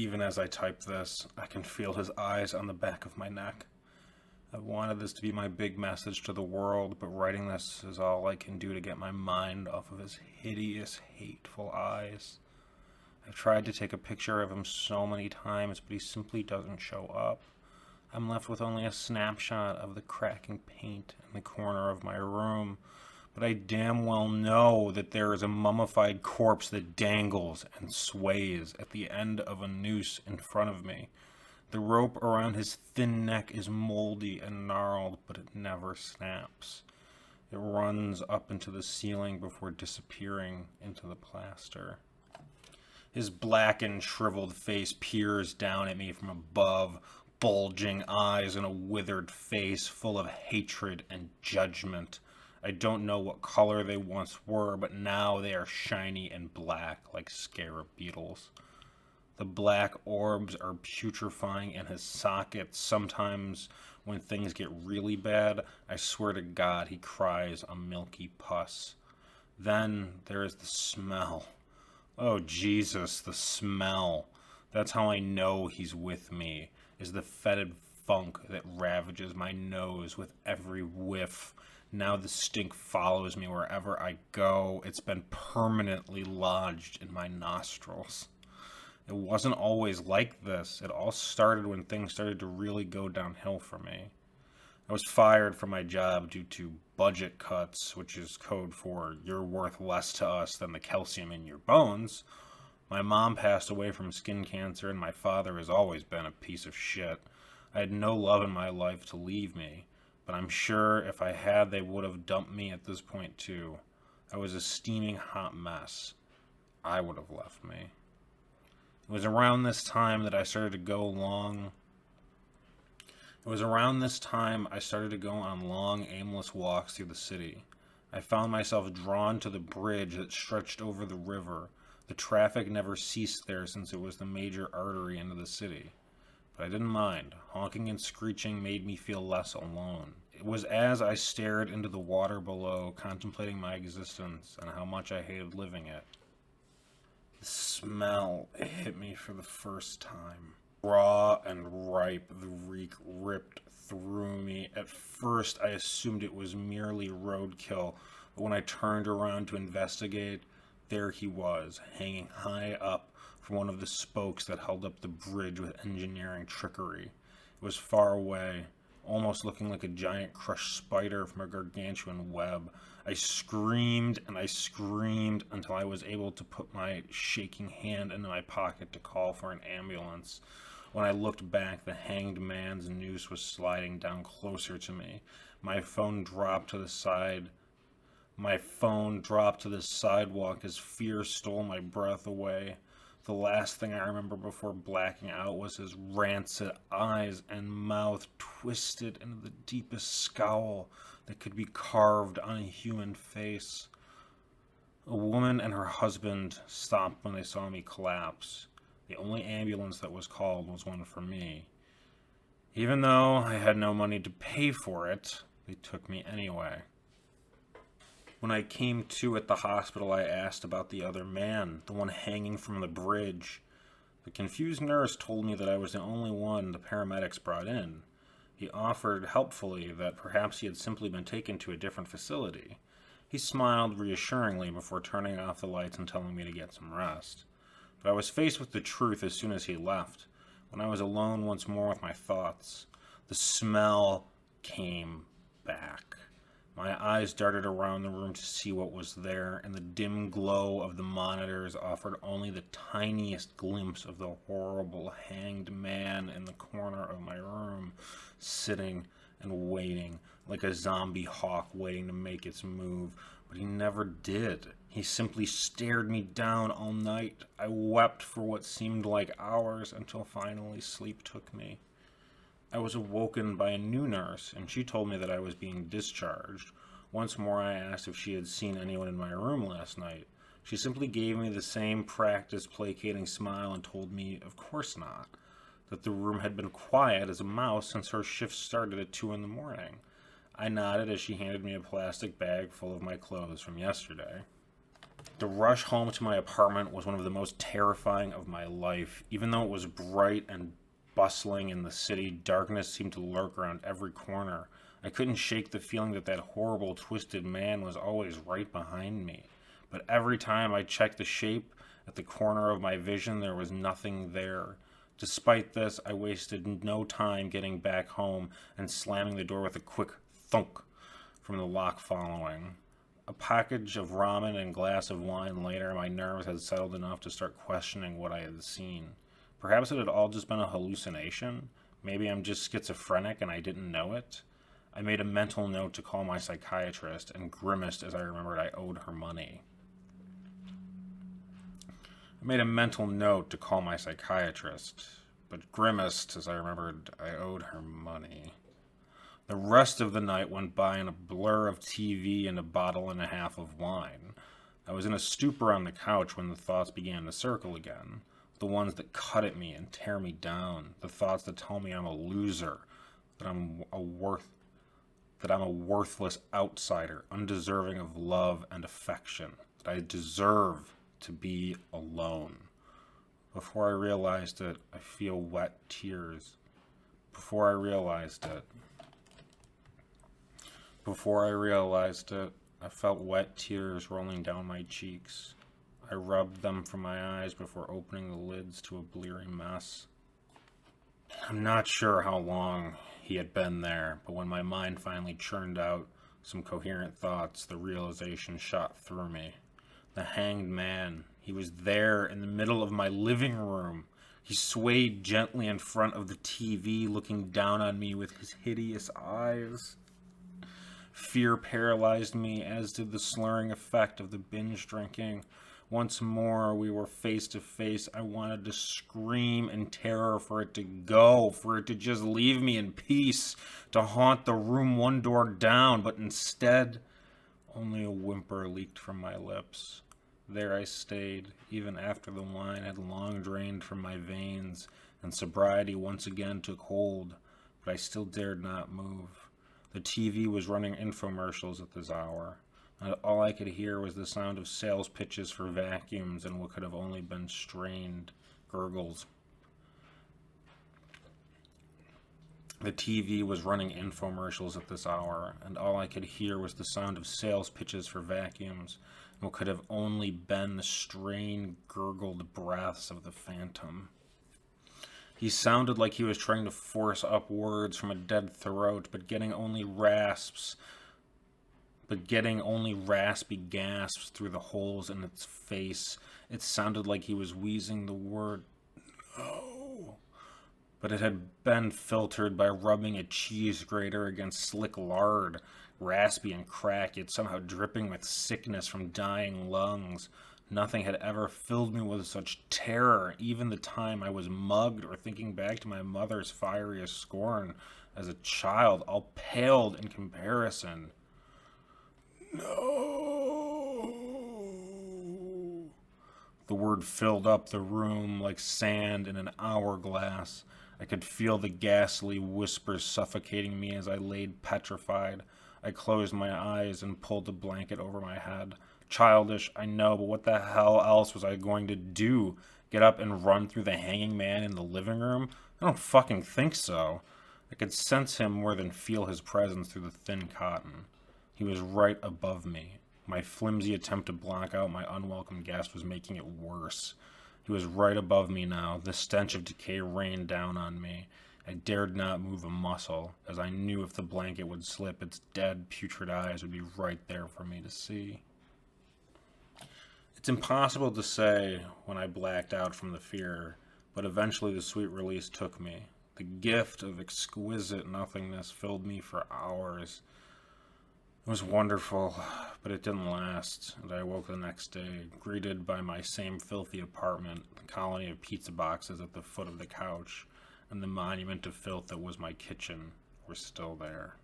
Even as I type this, I can feel his eyes on the back of my neck. I wanted this to be my big message to the world, but writing this is all I can do to get my mind off of his hideous, hateful eyes. I've tried to take a picture of him so many times, but he simply doesn't show up. I'm left with only a snapshot of the cracking paint in the corner of my room, but I damn well know that there is a mummified corpse that dangles and sways at the end of a noose in front of me. The rope around his thin neck is moldy and gnarled, but it never snaps. It runs up into the ceiling before disappearing into the plaster. His blackened, shriveled face peers down at me from above, bulging eyes and a withered face full of hatred and judgment. I don't know what color they once were, but now they are shiny and black like scarab beetles. The black orbs are putrefying in his sockets. Sometimes, when things get really bad, I swear to God he cries a milky pus. Then there is the smell. Oh, Jesus, the smell. That's how I know he's with me, is the fetid funk that ravages my nose with every whiff. Now the stink follows me wherever I go. It's been permanently lodged in my nostrils. It wasn't always like this. It all started when things started to really go downhill for me. I was fired from my job due to budget cuts, which is code for you're worth less to us than the calcium in your bones. My mom passed away from skin cancer, and my father has always been a piece of shit. I had no love in my life to leave me, but I'm sure if I had, they would have dumped me at this point too. I was a steaming hot mess. I would have left me. It was around this time I started to go on long, aimless walks through the city. I found myself drawn to the bridge that stretched over the river. The traffic never ceased there since it was the major artery into the city. But I didn't mind. Honking and screeching made me feel less alone. It was as I stared into the water below, contemplating my existence and how much I hated living it. The smell hit me for the first time. Raw and ripe, the reek ripped through me. At first, I assumed it was merely roadkill, but when I turned around to investigate, there he was, hanging high up from one of the spokes that held up the bridge with engineering trickery. It was far away, almost looking like a giant crushed spider from a gargantuan web. I screamed and I screamed until I was able to put my shaking hand into my pocket to call for an ambulance. When I looked back, the hanged man's noose was sliding down closer to me. My phone dropped to the sidewalk as fear stole my breath away. The last thing I remember before blacking out was his rancid eyes and mouth twisted into the deepest scowl that could be carved on a human face. A woman and her husband stopped when they saw me collapse. The only ambulance that was called was one for me. Even though I had no money to pay for it, they took me anyway. When I came to at the hospital, I asked about the other man, the one hanging from the bridge. The confused nurse told me that I was the only one the paramedics brought in. He offered helpfully that perhaps he had simply been taken to a different facility. He smiled reassuringly before turning off the lights and telling me to get some rest. But I was faced with the truth as soon as he left, when I was alone once more with my thoughts. The smell came back. My eyes darted around the room to see what was there, and the dim glow of the monitors offered only the tiniest glimpse of the horrible hanged man in the corner of my room, sitting and waiting, like a zombie hawk waiting to make its move. But he never did. He simply stared me down all night. I wept for what seemed like hours until finally sleep took me. I was awoken by a new nurse, and she told me that I was being discharged. Once more I asked if she had seen anyone in my room last night. She simply gave me the same practiced placating smile and told me, of course not, that the room had been quiet as a mouse since her shift started at 2 in the morning. I nodded as she handed me a plastic bag full of my clothes from yesterday. The rush home to my apartment was one of the most terrifying of my life. Even though it was bright and bustling in the city, darkness seemed to lurk around every corner. I couldn't shake the feeling that horrible, twisted man was always right behind me. But every time I checked the shape at the corner of my vision, there was nothing there. Despite this, I wasted no time getting back home and slamming the door with a quick thunk from the lock following. A package of ramen and glass of wine later, my nerves had settled enough to start questioning what I had seen. Perhaps it had all just been a hallucination. Maybe I'm just schizophrenic and I didn't know it. I made a mental note to call my psychiatrist and grimaced as I remembered I owed her money. I made a mental note to call my psychiatrist, but grimaced as I remembered I owed her money. The rest of the night went by in a blur of TV and a bottle and a half of wine. I was in a stupor on the couch when the thoughts began to circle again. The ones that cut at me and tear me down. The thoughts that tell me I'm a loser, that I'm a worthless outsider, undeserving of love and affection, that I deserve to be alone. Before I realized it, I feel wet tears. Before I realized it, I felt wet tears rolling down my cheeks. I rubbed them from my eyes before opening the lids to a bleary mess. I'm not sure how long he had been there, but when my mind finally churned out some coherent thoughts, the realization shot through me. The hanged man, he was there in the middle of my living room. He swayed gently in front of the TV, looking down on me with his hideous eyes. Fear paralyzed me, as did the slurring effect of the binge drinking. Once more, we were face to face. I wanted to scream in terror for it to go, for it to just leave me in peace, to haunt the room one door down, but instead, only a whimper leaked from my lips. There I stayed, even after the wine had long drained from my veins, and sobriety once again took hold, but I still dared not move. The TV was running infomercials at this hour, and all I could hear was the sound of sales pitches for vacuums and what could have only been strained gurgles. The TV was running infomercials at this hour, and all I could hear was the sound of sales pitches for vacuums and what could have only been the strained, gurgled breaths of the Phantom. He sounded like he was trying to force up words from a dead throat, but getting only raspy gasps through the holes in its face. It sounded like he was wheezing the word no, but it had been filtered by rubbing a cheese grater against slick lard, raspy and cracked, yet somehow dripping with sickness from dying lungs. Nothing had ever filled me with such terror, even the time I was mugged, or thinking back to my mother's fieriest scorn as a child, all paled in comparison. No. The word filled up the room like sand in an hourglass. I could feel the ghastly whispers suffocating me as I laid petrified. I closed my eyes and pulled the blanket over my head. Childish, I know, but what the hell else was I going to do? Get up and run through the hanging man in the living room? I don't fucking think so. I could sense him more than feel his presence through the thin cotton. He was right above me. My flimsy attempt to block out my unwelcome guest was making it worse. He was right above me now. The stench of decay rained down on me. I dared not move a muscle, as I knew if the blanket would slip, its dead, putrid eyes would be right there for me to see. It's impossible to say when I blacked out from the fear, but eventually the sweet release took me. The gift of exquisite nothingness filled me for hours. It was wonderful, but it didn't last, and I awoke the next day, greeted by my same filthy apartment, the colony of pizza boxes at the foot of the couch, and the monument of filth that was my kitchen were still there.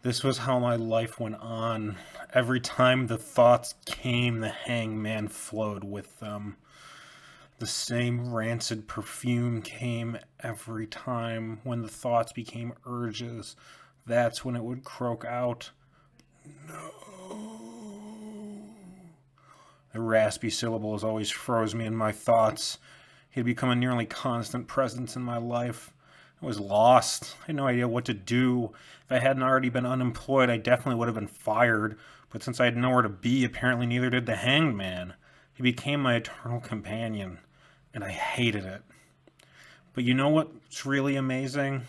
This was how my life went on. Every time the thoughts came, the hangman flowed with them. The same rancid perfume came every time. When the thoughts became urges, that's when it would croak out, no. The raspy syllables always froze me in my thoughts. He had become a nearly constant presence in my life. I was lost. I had no idea what to do. If I hadn't already been unemployed, I definitely would have been fired. But since I had nowhere to be, apparently neither did the hanged man. He became my eternal companion, and I hated it. But you know what's really amazing?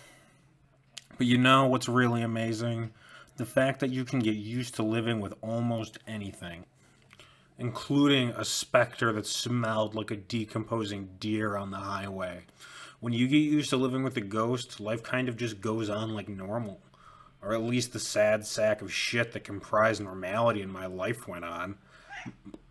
The fact that you can get used to living with almost anything, including a specter that smelled like a decomposing deer on the highway. When you get used to living with a ghost, life kind of just goes on like normal. Or at least the sad sack of shit that comprised normality in my life went on.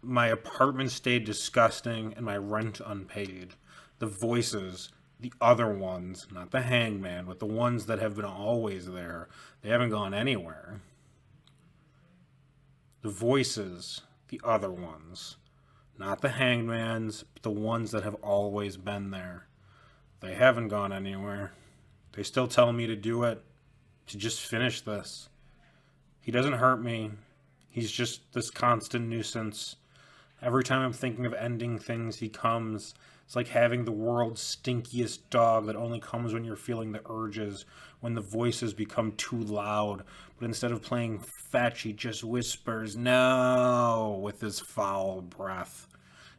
My apartment stayed disgusting and my rent unpaid. The voices, the other ones, not the hangman, but the ones that have been always there, they haven't gone anywhere. The voices, the other ones, not the hangmans, but the ones that have always been there. They haven't gone anywhere. They still tell me to do it, to just finish this. He doesn't hurt me. He's just this constant nuisance. Every time I'm thinking of ending things, he comes. It's like having the world's stinkiest dog that only comes when you're feeling the urges, when the voices become too loud. But instead of playing fetch, he just whispers, "No," with his foul breath.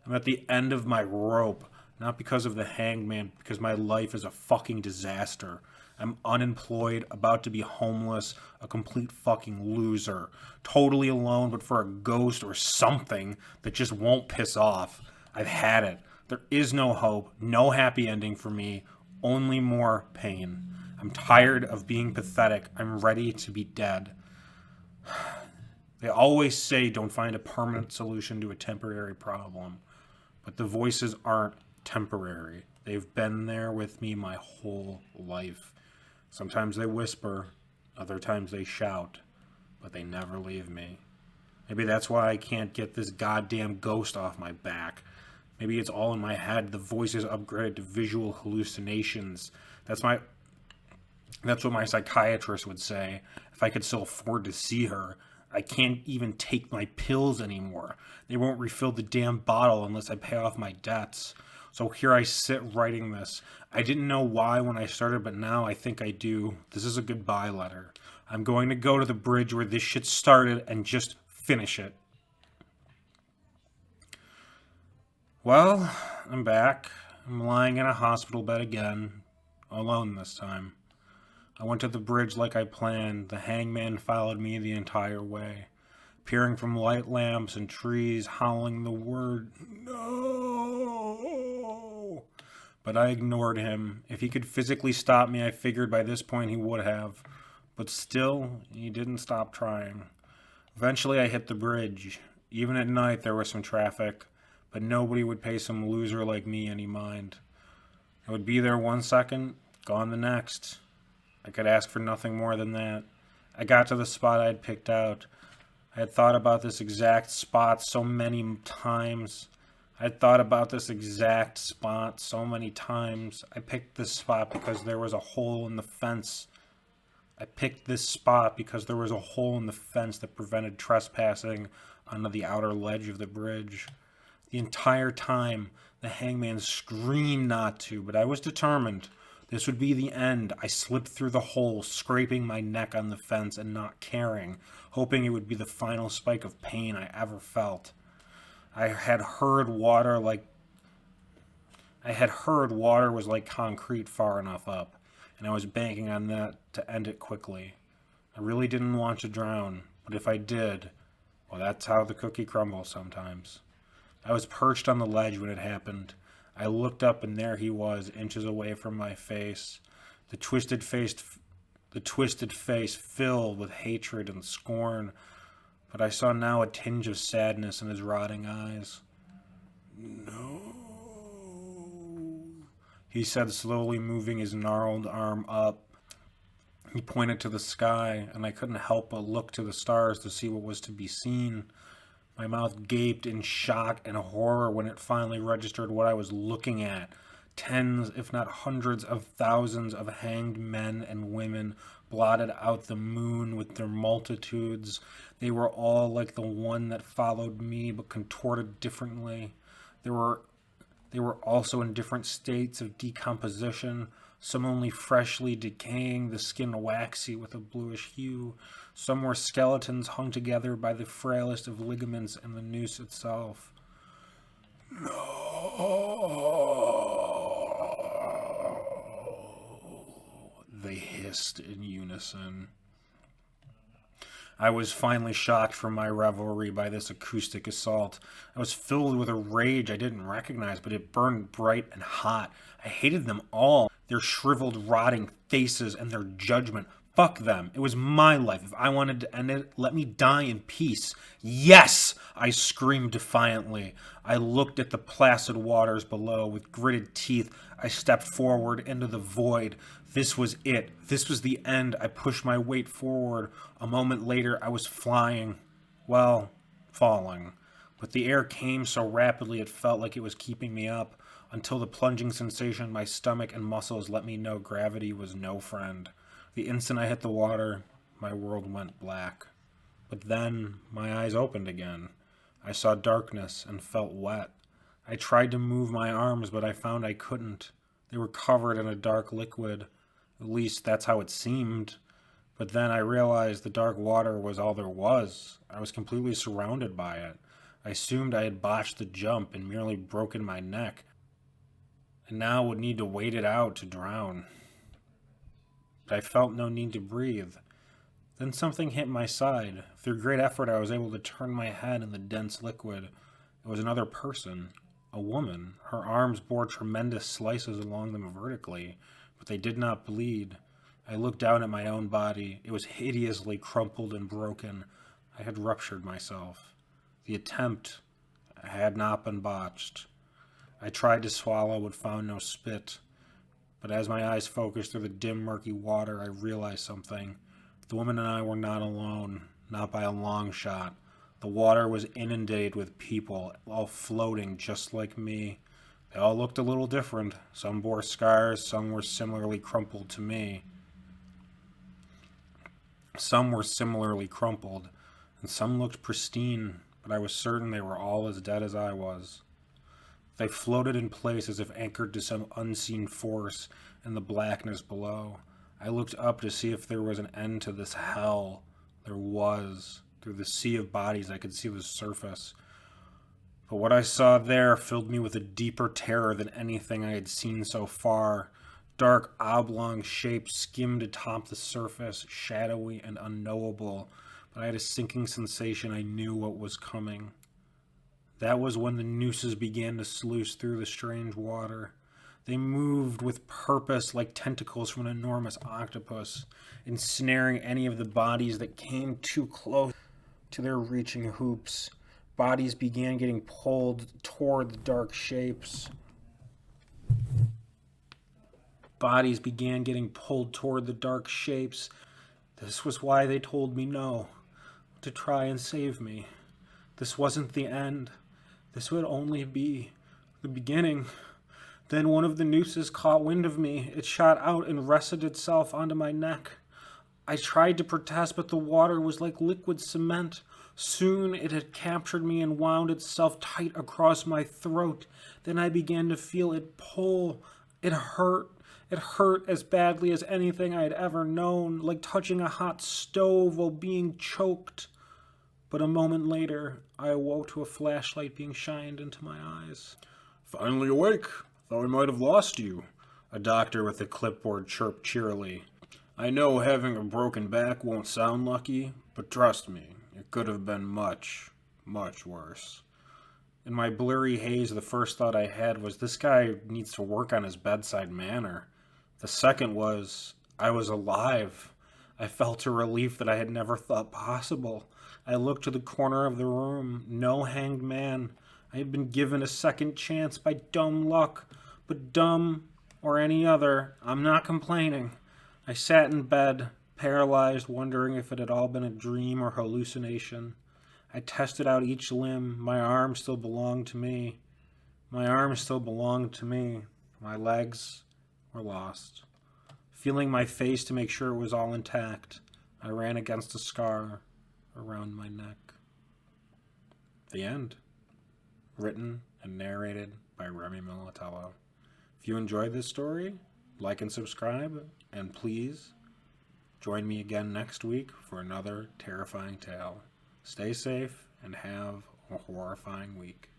I'm at the end of my rope, not because of the hangman, because my life is a fucking disaster. I'm unemployed, about to be homeless, a complete fucking loser. Totally alone, but for a ghost or something that just won't piss off. I've had it. There is no hope, no happy ending for me, only more pain. I'm tired of being pathetic. I'm ready to be dead. They always say don't find a permanent solution to a temporary problem. But the voices aren't temporary. They've been there with me my whole life. Sometimes they whisper, other times they shout, but they never leave me. Maybe that's why I can't get this goddamn ghost off my back. Maybe it's all in my head. The voices upgraded to visual hallucinations. That's what my psychiatrist would say if I could still afford to see her. I can't even take my pills anymore. They won't refill the damn bottle unless I pay off my debts. So here I sit writing this. I didn't know why when I started, but now I think I do. This is a goodbye letter. I'm going to go to the bridge where this shit started and just finish it. Well, I'm back. I'm lying in a hospital bed again. Alone this time. I went to the bridge like I planned. The hangman followed me the entire way, peering from light lamps and trees, howling the word, "No!" But I ignored him. If he could physically stop me, I figured by this point he would have. But still, he didn't stop trying. Eventually, I hit the bridge. Even at night, there was some traffic, but nobody would pay some loser like me any mind. I would be there 1 second, gone the next. I could ask for nothing more than that. I got to the spot I had picked out. I had thought about this exact spot so many times. I picked this spot because there was a hole in the fence. that prevented trespassing onto the outer ledge of the bridge. The entire time, the hangman screamed not to, but I was determined. This would be the end. I slipped through the hole, scraping my neck on the fence and not caring, hoping it would be the final spike of pain I ever felt. I had heard water was like concrete far enough up, and I was banking on that to end it quickly. I really didn't want to drown, but if I did, well, that's how the cookie crumbles sometimes. I was perched on the ledge when it happened. I looked up and there he was, inches away from my face, the twisted face filled with hatred and scorn, but I saw now a tinge of sadness in his rotting eyes. "No," he said, slowly moving his gnarled arm up. He pointed to the sky, and I couldn't help but look to the stars to see what was to be seen. My mouth gaped in shock and horror when it finally registered what I was looking at. Tens, if not hundreds of thousands of hanged men and women blotted out the moon with their multitudes. They were all like the one that followed me, but contorted differently. They were also in different states of decomposition, some only freshly decaying, the skin waxy with a bluish hue. Some were skeletons hung together by the frailest of ligaments and the noose itself. No, they hissed in unison. I was finally shocked from my revelry by this acoustic assault. I was filled with a rage I didn't recognize, but it burned bright and hot. I hated them all, their shriveled, rotting faces and their judgment. Fuck them. It was my life. If I wanted to end it, let me die in peace. Yes! I screamed defiantly. I looked at the placid waters below. With gritted teeth, I stepped forward into the void. This was it. This was the end. I pushed my weight forward. A moment later, I was flying. Well, falling. But the air came so rapidly it felt like it was keeping me up, until the plunging sensation in my stomach and muscles let me know gravity was no friend. The instant I hit the water, my world went black. But then my eyes opened again. I saw darkness and felt wet. I tried to move my arms, but I found I couldn't. They were covered in a dark liquid. At least that's how it seemed. But then I realized the dark water was all there was. I was completely surrounded by it. I assumed I had botched the jump and merely broken my neck, and now would need to wait it out to drown. But I felt no need to breathe. Then something hit my side. Through great effort, I was able to turn my head in the dense liquid. It was another person, a woman. Her arms bore tremendous slices along them vertically, but they did not bleed. I looked down at my own body. It was hideously crumpled and broken. I had ruptured myself. The attempt had not been botched. I tried to swallow but found no spit. But as my eyes focused through the dim, murky water, I realized something. The woman and I were not alone, not by a long shot. The water was inundated with people, all floating just like me. They all looked a little different. Some bore scars, some were similarly crumpled to me. Some were similarly crumpled, and some looked pristine, but I was certain they were all as dead as I was. They floated in place as if anchored to some unseen force in the blackness below. I looked up to see if there was an end to this hell. There was. Through the sea of bodies, I could see the surface. But what I saw there filled me with a deeper terror than anything I had seen so far. Dark, oblong shapes skimmed atop the surface, shadowy and unknowable, but I had a sinking sensation I knew what was coming. That was when the nooses began to sluice through the strange water. They moved with purpose like tentacles from an enormous octopus, ensnaring any of the bodies that came too close to their reaching hoops. Bodies began getting pulled toward the dark shapes. Bodies began getting pulled toward the dark shapes. This was why they told me no, to try and save me. This wasn't the end. This would only be the beginning. Then one of the nooses caught wind of me. It shot out and rested itself onto my neck. I tried to protest, but the water was like liquid cement. Soon it had captured me and wound itself tight across my throat. Then I began to feel it pull. It hurt. It hurt as badly as anything I had ever known, like touching a hot stove while being choked. But a moment later, I awoke to a flashlight being shined into my eyes. "Finally awake. Thought we might have lost you," a doctor with a clipboard chirped cheerily. "I know having a broken back won't sound lucky, but trust me, it could have been much, much worse." In my blurry haze, the first thought I had was, this guy needs to work on his bedside manner. The second was, I was alive. I felt a relief that I had never thought possible. I looked to the corner of the room. No hanged man. I had been given a second chance by dumb luck. But dumb or any other, I'm not complaining. I sat in bed, paralyzed, wondering if it had all been a dream or hallucination. I tested out each limb. My arm still belonged to me. My arm still belonged to me. My legs were lost. Feeling my face to make sure it was all intact, I ran against a scar around my neck. The end. Written and narrated by Remy Militello. If you enjoyed this story, like and subscribe, and please join me again next week for another terrifying tale. Stay safe and have a horrifying week.